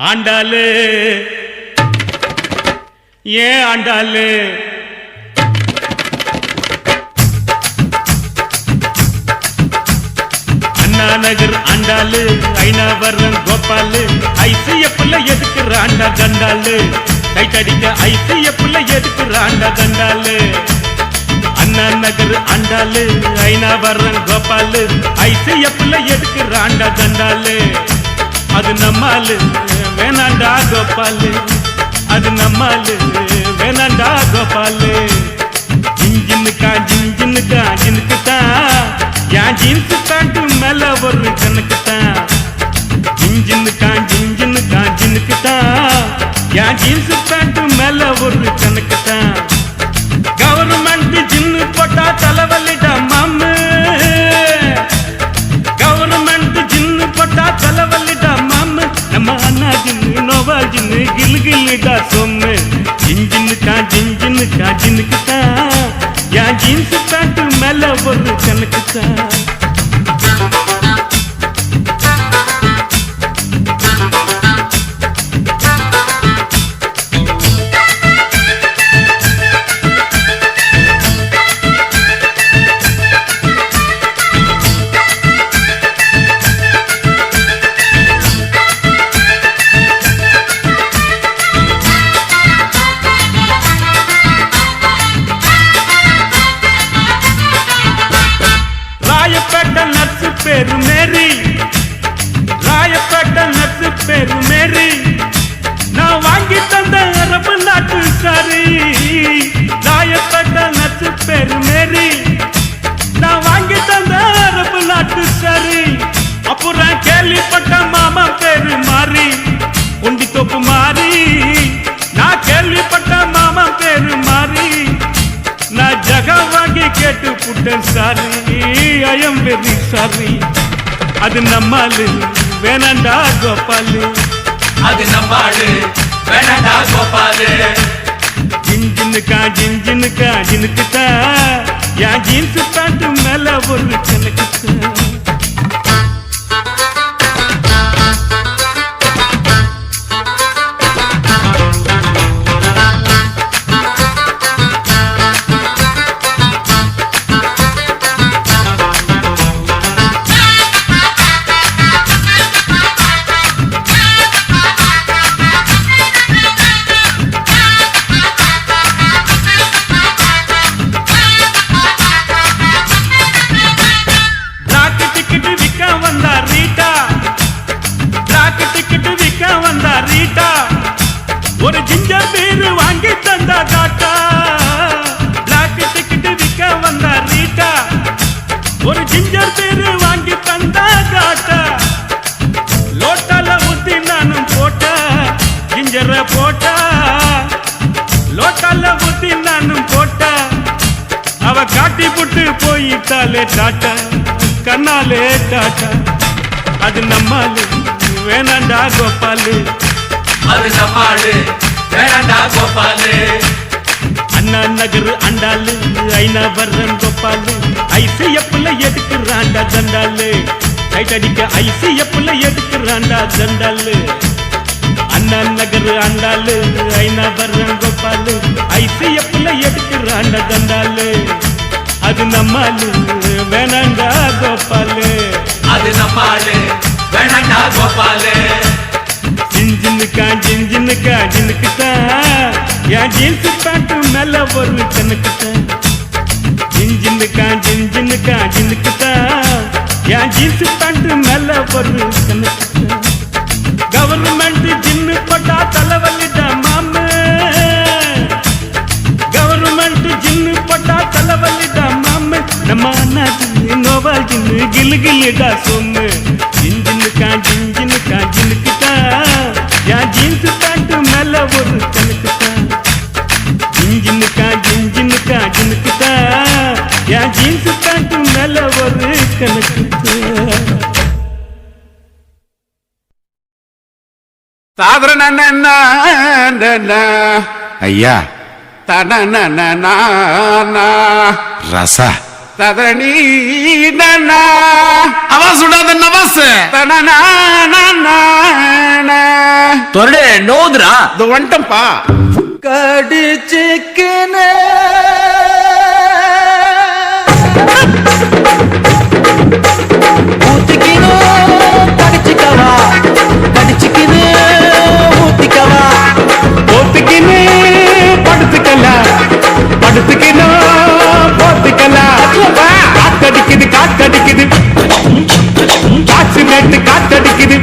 ஆண்டாளு ஏன் ஆண்டாளு அண்ணா நகர் ஆண்டாளு ஐநாவரம் கோபாலு ஐசிஎஃப்ல எதுக்குற ஆண்டா கண்டாளு கைத்தடிக்க ஐசிஎஃப்ல எதுக்குற ஆண்டா கண்டாளு அண்ணா நகர் ஆண்டாளு ஐநாவரம் கோபாலு ஐசிஎஃப்ல எதுக்குற ஆண்டா கண்டாளு அது நம்மாலு வேணாண்டா கோபாலு அது நம்மாலு வேணாண்டா கோபாலு ஜிஞ்சின்னுக்கா ஜிஞ்சின்னுக்கா ஜினுக்குத்தான் என் ஜீன்ஸ் பேண்ட் மேல ஒரு கணக்குத்தான் ஜிஞ்சின்னுக்கா ஜிஞ்சின்னுக்கா ஜினுக்குத்தான் என் ஜீன்ஸ் பேண்ட் மேல ஒரு கணக்குத்தான் கவர்மெண்ட் ஜின்னு போட்டா தலைவலிடா மாமு கவர்மெண்ட் ஜின்னு போட்டா தலைவலிடா மாமு நம்ம அண்ணா ஜின்னு நோவா ஜின்னு கிலு கிலுடா சொம்மு ஜிஞ்சின்னுக்கா ஜிஞ்சின்னுக்கா ஜினுக்குத்தான் என் ஜீன்ஸ் பேண்ட் மேல ஒரு கணக்குத்தான் பேரு மேரி ராயப்பேட்ட நட்சு பேரு மேரி நான் வாங்கி தந்த அரபு நாட்டு சாரி ராயப்பேட்ட நட்சு பேரு மேரி நான் வாங்கி தந்த அரபு நாட்டு சாரி அப்புறம் கேள்விப்பட்ட மாமா பேரு மாறி உண்டி தொப்பு மாறி நான் கேள்விப்பட்ட மாமா பேரு மாறி நான் ஜகா வாங்கி கேட்டு புட்டேன் sorry I am very sorry அது நம்மாலு வேணாண்டா கோபாலு அது நம்மாலு வேணாண்டா கோபாலு ஜிஞ்சின்னுக்கா ஜிஞ்சின்னுக்கா ஜினுக்குத்தா என் ஜீன்ஸ் பேண்ட் மேல ஒரு கணக்குத்தா ஒரு ஜிஞ்சர் பீர் வாங்கி தந்தா காட்டா பிளாக் டிக்கெட் விற்க வந்தா ரீட்டா ஒரு ஜிஞ்சர் பீர் வாங்கி தந்தா காட்டா லோட்டால ஊத்தி நானும் போட்டா ஜிஞ்சர போட்டா லோட்டால ஊத்தி நானும் போட்டா அவ காட்டி புட்டு போயிட்டாலே டாட்டா கண்ணாலே டாட்டா அது நம்மாலு வேணாண்டா கோபாலு அது நம்மாலு வேணாண்டா கோபாலு அண்ணா நகர் ஆண்டாளு ஐநாவரம் கோபாலு ஐசிஎஃப்ல எதுக்குறாண்டா தண்டாளு கைத்தடிக்க ஐசிஎஃப்ல எதுக்குறாண்டா தண்டாளு அண்ணா நகர் ஆண்டாளு ஐநாவரம் கோபாலு ஐசிஎஃப்ல எதுக்குறாண்டா தண்டாளு அது நம்மாலு வேணாண்டா கோபாலு அது நம்மாலு வேணாண்டா கோபாலு ஜிஞ்சின்னுக்கா ஜிஞ்சின்னுக்கா ஜினுக்குத்தான் என் ஜீன்ஸ் பேண்ட் மேல ஒரு கணக்குத்தான் ஜிஞ்சின்னுக்கா ஜிஞ்சின்னுக்கா ஜினுக்குத்தான் என் ஜீன்ஸ் பேண்ட் மேல ஒரு கணக்குத்தான் கவர்மெண்ட் ஜின்னு போட்டா தலைவலிடா மாமு கவர்மெண்ட் ஜின்னு போட்டா தலைவலிடா மாமு நம்ம அண்ணா ஜின்னு நோவா ஜின்னு கிலு கிலுடா சொம்மு ஜிஞ்சின்னுக்கா ஜிஞ்சின்னுக்கா ஜினுக்குத்தான் என் ஜீன்ஸ் பேண்ட் மேல ஒரு கணக்குத்தான் ஜிஞ்சின்னுக்கா ஜிஞ்சின்னுக்கா ஜினுக்குத்தான் என் ஜீன்ஸ் பேண்ட் மேல ஒரு கணக்குத்தான் சாதன ஐயா ரசா ததனி அவன் சுடாத நவாஸ் தொரடு நோதுரா இது வந்துட்டம்பா. கடிச்சிக்கினே ஊத்திக்கினோ கடிச்சிக்கவா கடிச்சிக்கினு ஊத்திக்கவா போத்துக்கின்னு படுத்துக்கலாம், படுத்துக்கணும் போத்துக்கலாம். காத்தடிக்குது காத்தடிக்குது, காற்று நேட்டு காத்தடிக்குது,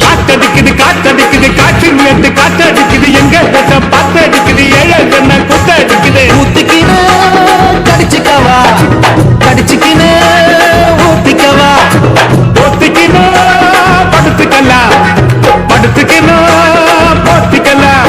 காத்தடிக்குது காத்தடிக்குது, காற்று நேட்டு காத்தடிக்குது. எங்க தசை பத்தடிக்குது, ஏழை சொன்ன குத்தடிக்குது. ஊத்திக்கினு கடிச்சிக்கவா கடிச்சிக்கினு ஊத்திக்கவா போத்துக்கிணும் படுத்துக்கலாம், படுத்துக்கணும் போத்துக்கலாம்.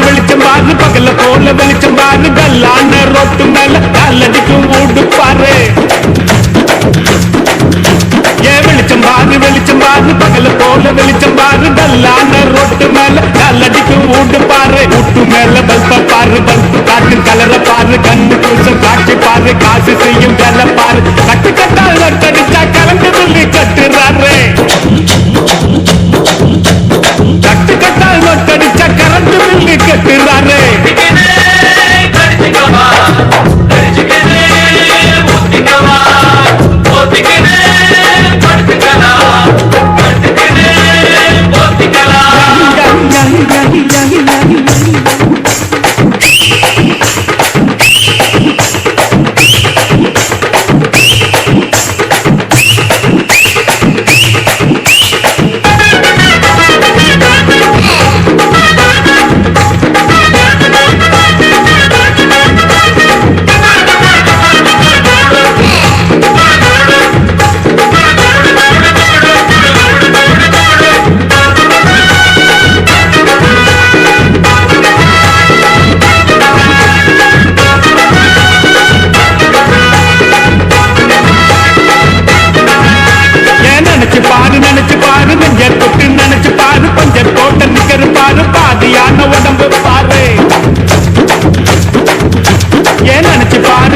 வெளிச்சம் பாரு பகல போல வெளிச்சம் பாரு, கல்லான ரோட்டு மேல காலடிக்கும் ஊடு பாரு. வெளிச்சம் பாரு பகல போல வெளிச்சம் பாரு, கல்லான ரோட்டு மேல காலடிக்கும் ஊடு பாரு. ஊட்டு மேல பல்ப பாரு, பல்பு காட்டு கலர பாரு, கண்ணு பூசம் காட்சி பாரு, காசு செய்யும் வேலை பாரு. கட்டு கட்டால் நட்டடிச்சா கலந்து சொல்லி கட்டுறாரு, கட்டு கட்டால் நட்டடிச்சா கரண்ட் பில்லு கட்டுறாரு. நினைச்சு பாரு நெஞ்ச தொட்டு நினைச்சு பாரு, கொஞ்சம் தோட்ட நிக்கிற பாரு, பாதியான உடம்பு பாரு. ஏன் நினைச்சு பாரு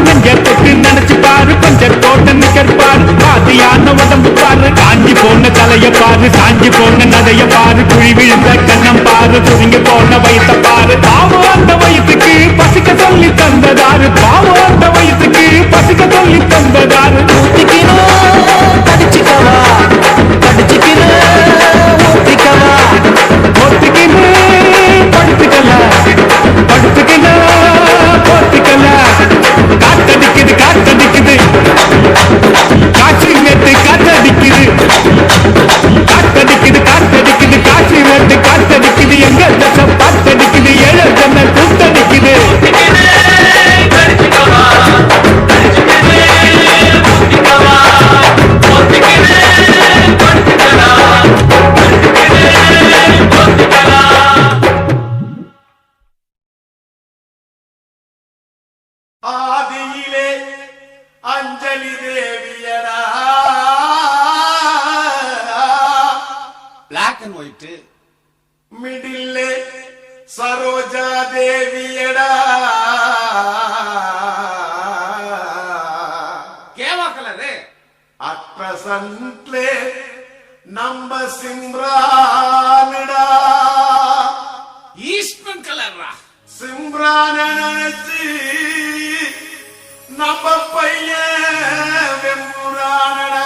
நெஞ்ச தொட்டு நினைச்சு பாரு, கொஞ்சம் தோட்ட நிக்கிற பாரு, பாதியான உடம்பு பாரு. காஞ்சி போன தலைய பாரு, சாஞ்சி போன நடைய பாரு, குழி விழுந்த கண்ணம் பாரு, சுருங்கி போன வயிற்ற பாரு. பாவம் அந்த வயிற்றுக்கு பசிக்க சொல்லி தந்ததாரு, பாவம் அந்த வயிற்றுக்கு பசிக்க சொல்லி தந்ததாரு. ஊத்திக்கினோ கடிச்சிக்கவா கடிச்சிக்கினு ஊத்திக்கவா போத்துக்கின்னு படுத்துக்கலாம், படுத்துக்கலாம் போத்துக்கலாம். காத்தடிக்குது காத்தடிக்குது, காற்று நேட்டு காத்தடிக்குது, காத்தடிக்குது காத்தடிக்குது, காற்று நேட்டு காத்தடிக்குது. எங்க தசை பத்தடிக்குது, ஏழை சொன்ன கூத்தடிக்குது. ஆதியிலே அஞ்சலி தேவியடா, பிளாக் அண்ட் ஒயிட். மிடில்லே சரோஜா தேவியடா, கேவா கலரு. அட் பிரசன்ட்லே நம்ம சிம்ரானுடா. ஈஸ்ட்மன் கலர்ரா. சிம்ரான நினைச்சு நம்ம பையன் வெம்புரானடா.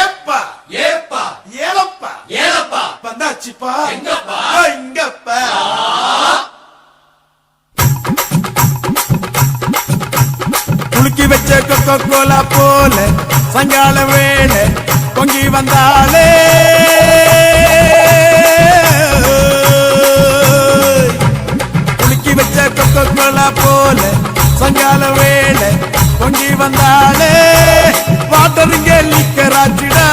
ஏப்பா ஏப்பா ஏலப்பா ஏலப்பா வந்தாச்சுப்பா, எங்கப்பா? இங்கப்பா. குலுக்கி வச்ச கொக்கோ கோலா போல சங்கால வேளை பொங்கி வந்தாலே சங்கால வேளை பொங்கி வந்தாளே வாட்டர் இங்கே லிக்கர் ஆச்சிடா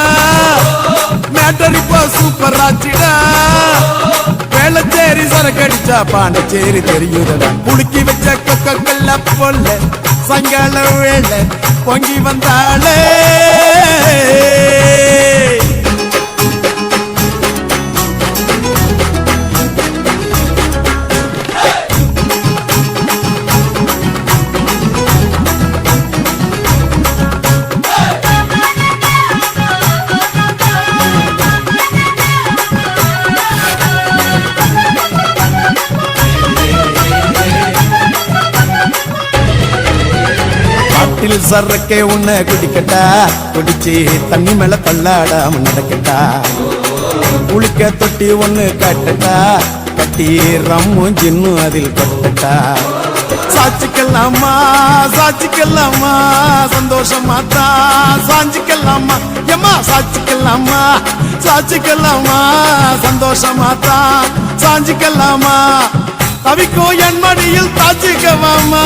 மேட்டர் இப்போ சூப்பர் ஆச்சிடா வேளச்சேரி சரக்கடிச்சா பாண்டச்சேரி தெரியுதடா புளுக்கி வச்ச கொக்கல்ல பொல்ல சங்கால வேளை பொங்கி வந்தாளே சரக்கே உன்னை குடிக்கட்டா குடிச்சு தண்ணி மேல தள்ளாடாம நடக்கட்டா குளிக்க தொட்டி ஒண்ணு கட்டட்டா கட்டி ரம்மும் ஜின்னும் அதில் கொட்டட்டா சாச்சிக்கலாமா சாச்சிக்கலாமா சந்தோஷமா தான் சாஞ்சிக்கலாமா எம்மா சாச்சிக்கலாமா சாச்சிக்கலாமா சந்தோஷமா தான் சாஞ்சிக்கலாமா தவிக்கோ என் மடியில் தாச்சிக்கவாமா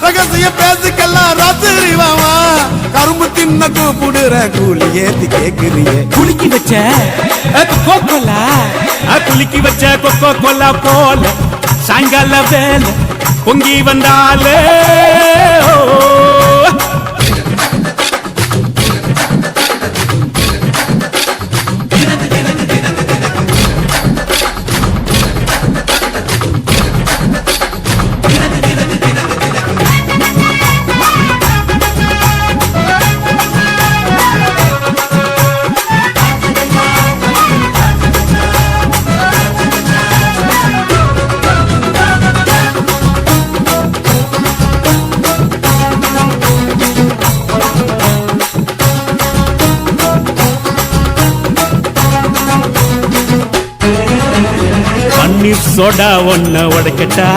ரகசிய பேசுக்கெல்லாம் ராத்திரி வாமா கரும்பு தின்ன கூப்பிடுற கூலி ஏத்தி கேக்குறியே குலுக்கி வச்ச கோலா குலுக்கி வச்ச கோலா போல சாயங்கால வேலை பொங்கி வந்தாலே பன்னீர் சோடா ஒன்ன உடைக்கட்டா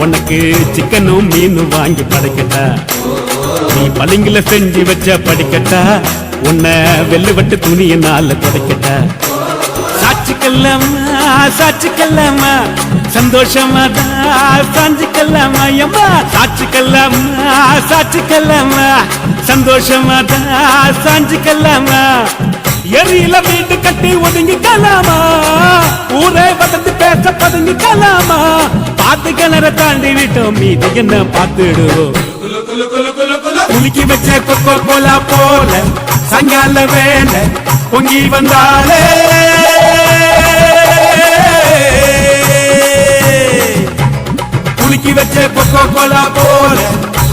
உனக்கு சிக்கனும் மீனும் வாங்கி படைக்கட்டா நீ பளிங்குல செஞ்சு வச்ச படிக்கட்டா உன்னை வெள்ளுவட்டு துணியினால துடைக்கட்டா சாட்சிக்கல்லாமா சாட்சிக்கல்லாமா சந்தோஷமா தான் சாஞ்சிக்கல்லாமா எம்மா சாட்சிக்கல்லாமா சாட்சிக்கல்லாமா சந்தோஷமா தான் சாஞ்சிக்கல்லாமா எரியில வீட்டு கட்டி ஒதுங்கிக்கலாமா ஊரே வதந்து பேச பதுங்கிக்கலாமா பார்த்து கிணற தாண்டி விட்டோம் மீது என்ன பார்த்துடுவோம் குலுக்கி வச்ச கோலா போல சங்கால வேலை பொங்கி வந்தாலே குலுக்கி வச்ச கோலா போல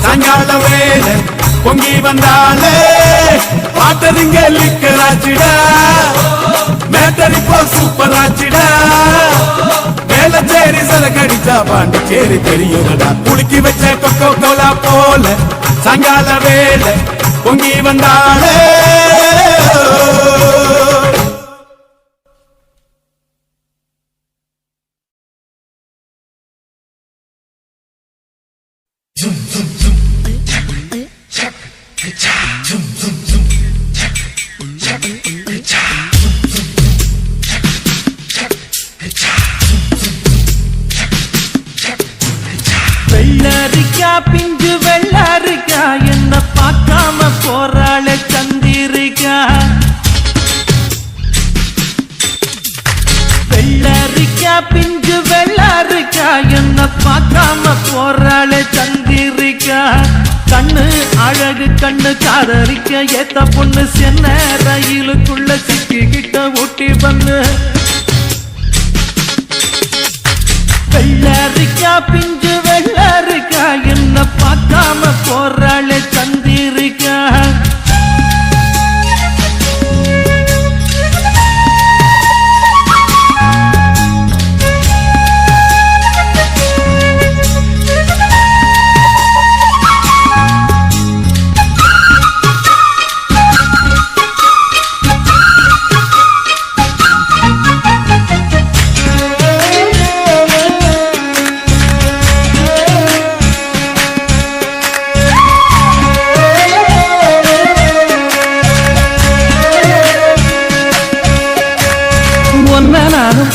சங்கால வேலை பொங்கி வந்தாலே பாட்டதுங்க லிக்கராச்சிடா மேட்டர் இப்போ சூப்பர் ஆச்சிடா வேளச்சேரி சரக்கடிச்சா பாண்டிச்சேரி தெரியுதடா குலுக்கி வச்ச கோலா போல சங்கால வேலை பொங்கி வந்தாலே வெள்ளரிக்கா பிஞ்சு வெள்ளரிக்கா என்ன பார்க்காம போறாளே சந்திரிக்கா வெள்ளரிக்கா பிஞ்சு வெள்ளரிக்கா என்ன பார்க்காம போறாளே சந்திரிக்கா கண்ணு அழகு கண்ணு காதரிக்க ஏத்த பொண்ணு சென்ன ரயிலுக்குள்ள சிக்கிக்கிட்ட ஊட்டி பண்ணு வெள்ளரிக்கா பிஞ்சு வெள்ளரிக்கா என்ன பார்க்காம போறாளே சந்திரிக்கா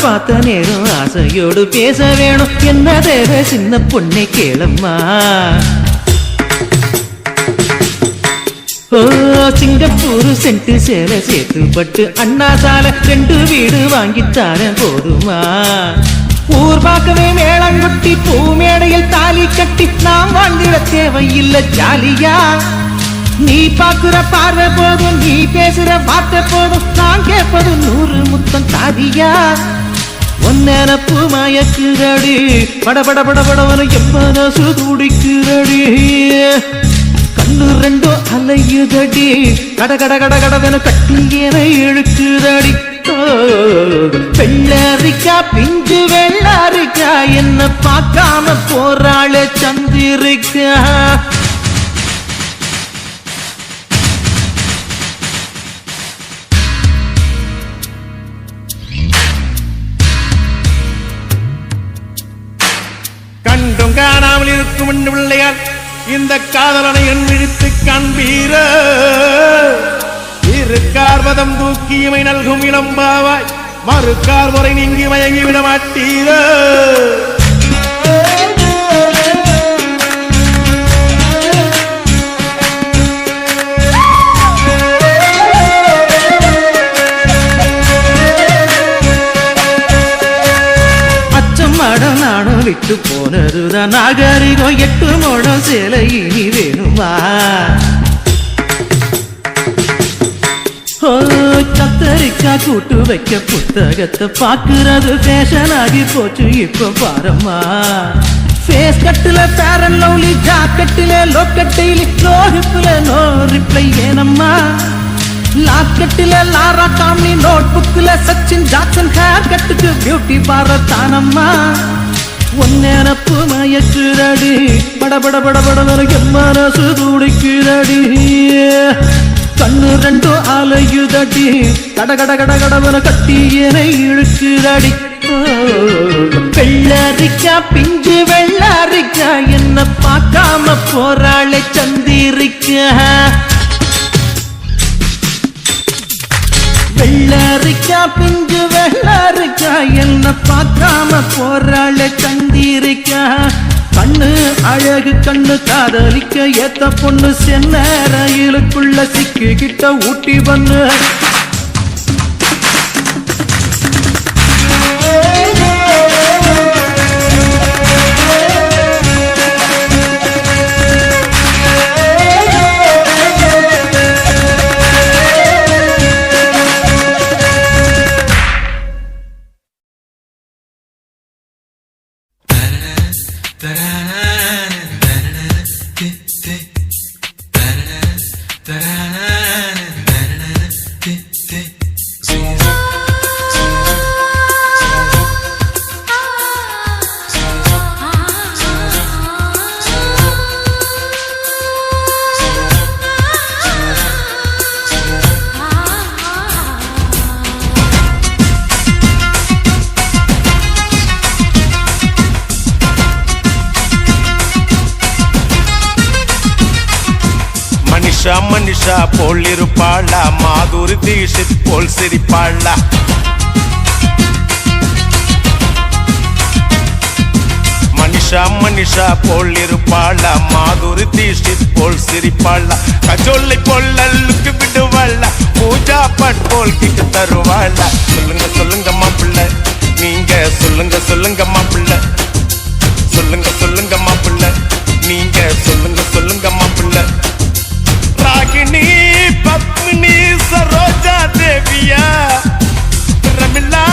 பார்த்த நேரம் ஆசையோடு பேச வேணும் என்ன தேவை சின்ன பொண்ணை கேளம்மா ஓ சிங்கப்பூர் சென்ட்டு சேலை சேர்த்து பட்டு அண்ணா சாலை 2 வீடு வாங்கித்தாரன் போதுமா ஊர் பார்க்கவே மேளங்கொட்டி பூ மேடையில் தாலி கட்டி நாம் வாழ்ந்திட தேவையில்லை ஜாலியா நீ பாக்குற பார்வை போதும் நீ பேசுற வார்த்தை போதும் நான் கேட்பது 100 முத்தம் தாதியா ஒன்னப்பு மயக்குதடி படபட படபடவன எப்பனசு துடிக்குதடி கண்ணு 2 அலையுதடி கட கட கட கடவன கட்டியன இழுக்குதடி வெள்ளரிக்கா பிஞ்சு வெள்ளரிக்கா என்ன பார்க்காம போறாளே சந்திரிக்கா கண்டும் காணாமல் இருக்கும் என்று பிள்ளையார் இந்த காதலனை என் விழித்து காண்பீர இருக்கார் பதம் தூக்கியமை நல்கும் இளம்பாவாய் மறுக்கார் முறை நீங்கி மயங்கி விட மாட்டீர நானும் விட்டு போனதுதான் நாகரிகம் 8 முழம் சேலை இனி வேணுமா கத்தரிக்கா கூட்டு வைக்க புத்தகத்தை பாக்குறது ஃபேஷன் ஆகி போச்சு இப்ப பாரம்மா ஃபேஸ் கட்டுல ஃபேர் அண்ட் லவ்லி ஜாக்கெட்டுல லோக்கட்டையில லோஹிப்புல நோ ரிப்ளை ஏனம்மா லாக்கெட்டுல லாரா காமி நோட் புக்ல சச்சின் ஜாக்சன் ஹேர் கட்டுக்கு பியூட்டி பாரத்தானம்மா ஒன்னப்பு மயக்குதடி படபட படபட மனசு துடிக்குதடி கண்ணு 2 அலையுதடி கட கட கட கடவன கட்டியன இழுக்குதடி வெள்ளரிக்கா பிஞ்சு வெள்ளரிக்கா என்ன பார்க்காம போறாளே சந்திரிக்கா வெள்ளரிக்கா பிஞ்சு வெள்ளரிக்கா என்ன பார்க்காம போறாளே சந்திரிக்கா கண்ணு அழகு கண்ணு காதலிக்க ஏத்த பொண்ணு சென்ன ரயிலுக்குள்ள சிக்கிக்கிட்ட ஊட்டி பண்ணு மனிஷா போல் இருப்பாளா மாதுரி தீஷித் போல் சிரிப்பாளா மனிஷா போல் இருப்பாளா மாதுரி தீஷித் போல் சிரிப்பாளா கஜோலை போல் அல்லுக்கு விடுவாளா பூஜா பட் போல் கிக்கு தருவாளா சொல்லுங்க மாப்பிள்ள நீங்க சொல்லுங்க மாப்பிள்ள சொல்லுங்க மாப்பிள்ள நீங்க சொல்லுங்க மாப்பிள்ள ராகினி பத்மினி சரோஜா தேவியா ரமிளா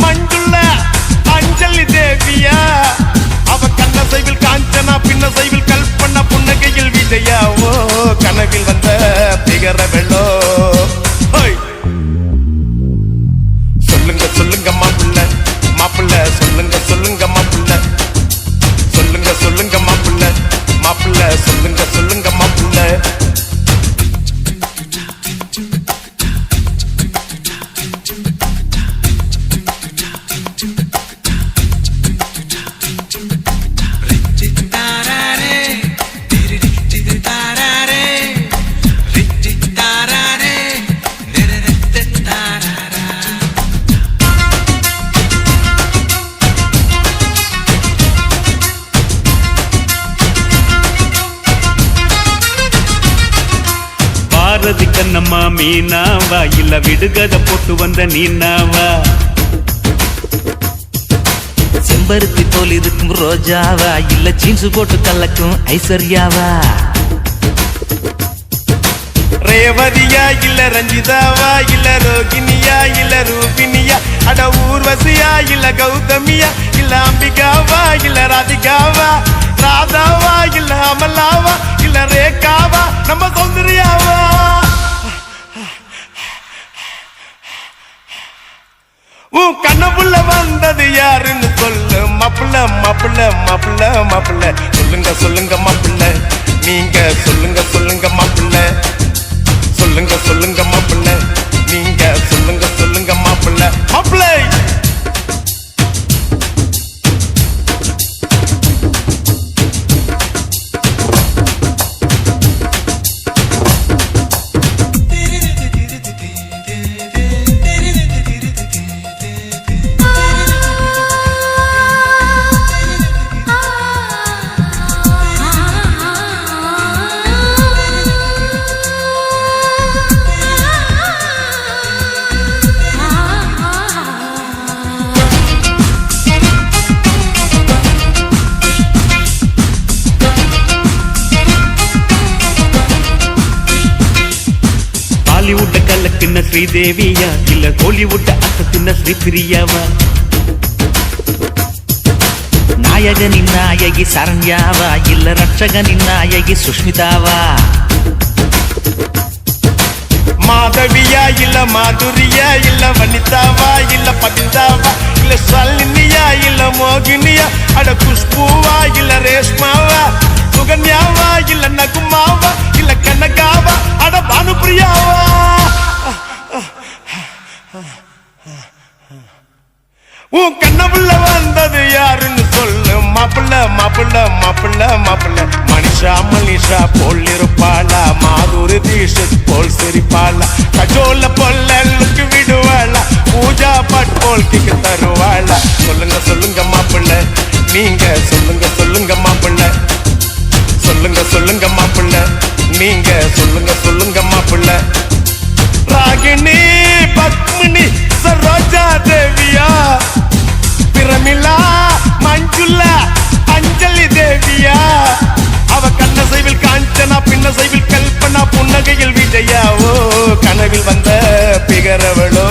மஞ்சுளா அஞ்சலி தேவியா அவ கண்ணசைவில் காஞ்சனா பின்னசைவில் கல்பனா புன்னகையில் விஜயா ஓ கனவில் வந்த பிகர வெள்ளோ சொல்லுங்க மாப்பிள்ள சொல்லுங்க பார்வதி கண்ணம்மா மீனாவா இல்ல விடுகதை போட்டு வந்த நீனாவா? செம்பருத்தி தோல் இருக்கும் ரோஜாவா இல்ல ஜீன்ஸ் போட்டு கலக்கும் ஐஸ்வர்யாவா? ரேவதியா இல்ல ரஞ்சிதாவா இல்ல ரோகிணியா இல்ல ரூபினியா அட ஊர்வசியா இல்ல கௌதமியா இல்ல அம்பிகாவா இல்ல ராதிகாவா ராதாவா இல்ல அமலாவா இல்ல ரேகாவா நம்ம சௌந்தர்யாவா? உன் கண்ணப்புள்ள வந்தது யாருன்னு சொல்லு மாப்பிள்ள மாப்பிள்ள மாப்பிள்ள மாப்பிள்ள சொல்லுங்க சொல்லுங்க மாப்பிள்ள நீங்க சொல்லுங்க சொல்லுங்க மாப்பிள்ள சொல்லுங்க சொல்லுங்க மாப்பிள்ள நீங்க சொல்லுங்க சொல்லுங்க மாப்பிள்ள மாப்பிள்ள பாலிவுட்ட கலக்கின ஸ்ரீதேவியா இல்ல கோலிவுட்ட அசத்தின ஸ்ரீபிரியாவா? நாயகனின் நாயகி சரண்யாவா இல்ல ரட்சகனின் நாயகி சுஷ்மிதாவா? மாதவியா இல்ல மாதுரியா இல்ல வனிதாவா இல்ல பபிதாவா இல்ல ஷாலினியா இல்ல மோகினியா அட குஷ்பூவா இல்ல ரேஷ்மாவா சுகன்யாவா இல்ல நகுமாவா இல்ல கனகாவா அட பானுப்ரியாவா? உன் கண்ணப்புள்ள வந்தது யாருன்னு சொல்லு மாப்பிள்ள மாப்பிள்ள மாப்பிள்ள மாப்பிள்ள மனிஷா மனிஷா போல் இருப்பாளா மாதுரி தீஷத் போல் சிரிப்பாளா கஜோல பொல்லுக்கு விடுவாளா பூஜா பட் போல் கிக்கு தருவாளா? சொல்லுங்க சொல்லுங்க மாப்பிள்ள நீங்க சொல்லுங்க சொல்லுங்க மாப்பிள்ள சொல்லுங்க சொல்லுங்க மாப்பிள்ள நீங்க சொல்லுங்க சொல்லுங்க மாப்பிள்ள ராகினி பத்மினி சரோஜா தேவியா பிரமிளா மஞ்சுளா அஞ்சலி தேவியா அவ கண்ண சைவில் காஞ்சனா பின்ன சைவில் கல்பனா புன்னகையில் விஜயாவோ கனவில் வந்த பிகரவளோ